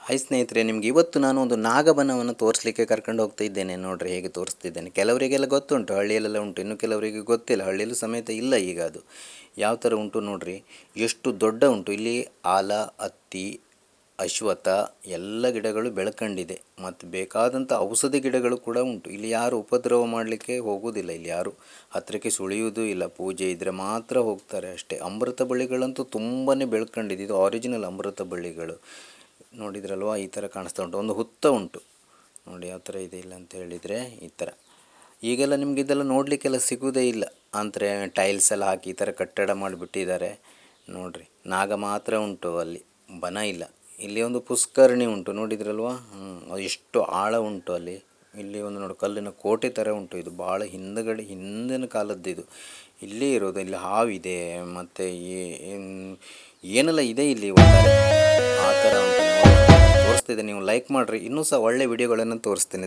Hi ಸ್ನೇಹಿತರೆ, ನಿಮ್ಗೆ ಇವತ್ತು ನಾನು ಒಂದು ನಾಗಬನವನ್ನು ತೋರಿಸ್ಲಿಕ್ಕೆ ಕರ್ಕೊಂಡು ಹೋಗ್ತಾ ಇದ್ದೇನೆ. ನೋಡ್ರಿ ಹೇಗೆ ತೋರಿಸ್ತಿದ್ದೇನೆ. ಕೆಲವರಿಗೆಲ್ಲ ಗೊತ್ತುಂಟು, ಹಳ್ಳಿಯಲ್ಲೆಲ್ಲ ಉಂಟು, ಇನ್ನು ಕೆಲವರಿಗೆ ಗೊತ್ತಿಲ್ಲ. ಹಳ್ಳಿಯಲ್ಲೂ ಸಮೇತ ಇಲ್ಲ ಈಗ ಅದು ಯಾವ ಥರ ಉಂಟು ನೋಡ್ರಿ. ಎಷ್ಟು ದೊಡ್ಡ ಉಂಟು ಇಲ್ಲಿ. ಆಲ, ಹತ್ತಿ, ಅಶ್ವತ್ಥ ಎಲ್ಲ ಗಿಡಗಳು ಬೆಳ್ಕೊಂಡಿದೆ. ಮತ್ತು ಬೇಕಾದಂಥ ಔಷಧಿ ಗಿಡಗಳು ಕೂಡ ಉಂಟು. ಇಲ್ಲಿ ಯಾರು ಉಪದ್ರವ ಮಾಡಲಿಕ್ಕೆ ಹೋಗುವುದಿಲ್ಲ. ಇಲ್ಲಿ ಯಾರು ಹತ್ತಿರಕ್ಕೆ ಸುಳಿಯುವುದೂ ಇಲ್ಲ. ಪೂಜೆ ಇದ್ದರೆ ಮಾತ್ರ ಹೋಗ್ತಾರೆ ಅಷ್ಟೇ. ಅಮೃತ ಬಳ್ಳಿಗಳಂತೂ ತುಂಬಾ ಬೆಳ್ಕೊಂಡಿದೆ. ಇದು ಆರಿಜಿನಲ್ ಅಮೃತ ಬಳ್ಳಿಗಳು. ನೋಡಿದ್ರಲ್ವ, ಈ ಥರ ಕಾಣಿಸ್ತಾ ಉಂಟು. ಒಂದು ಹುತ್ತ ಉಂಟು ನೋಡಿ ಯಾವ ಥರ ಇದೆ. ಇಲ್ಲ ಅಂತ ಹೇಳಿದರೆ ಈ ಥರ. ಈಗೆಲ್ಲ ನಿಮ್ಗೆ ಇದೆಲ್ಲ ನೋಡಲಿಕ್ಕೆಲ್ಲ ಸಿಗೋದೇ ಇಲ್ಲ. ಅಂದರೆ ಟೈಲ್ಸ್ ಎಲ್ಲ ಹಾಕಿ ಈ ಥರ ಕಟ್ಟಡ ಮಾಡಿಬಿಟ್ಟಿದ್ದಾರೆ. ನೋಡಿರಿ, ನಾಗ ಮಾತ್ರ ಉಂಟು ಅಲ್ಲಿ, ಬನ ಇಲ್ಲ. ಇಲ್ಲಿ ಒಂದು ಪುಷ್ಕರಣಿ ಉಂಟು, ನೋಡಿದ್ರಲ್ವ. ಎಷ್ಟು ಆಳ ಉಂಟು ಅಲ್ಲಿ. ಇಲ್ಲಿ ಒಂದು ನೋಡಿ ಕಲ್ಲಿನ ಕೋಟೆ ಥರ ಉಂಟು. ಇದು ಭಾಳ ಹಿಂದಿನ ಕಾಲದ್ದು ಇದು. ಇಲ್ಲೇ ಇರೋದು. ಇಲ್ಲಿ ಹಾವಿದೆ ಮತ್ತು ಏನೆಲ್ಲ ಇದೆ ಇಲ್ಲಿ ಆ ಥರ ಉಂಟು. ತೋರಿಸ್ತಿದ್ದೆ, ನೀವು ಲೈಕ್ ಮಾಡಿರಿ. ಇನ್ನೂ ಸಹ ಒಳ್ಳೆ ವಿಡಿಯೋಗಳನ್ನು ತೋರಿಸ್ತೀನಿ.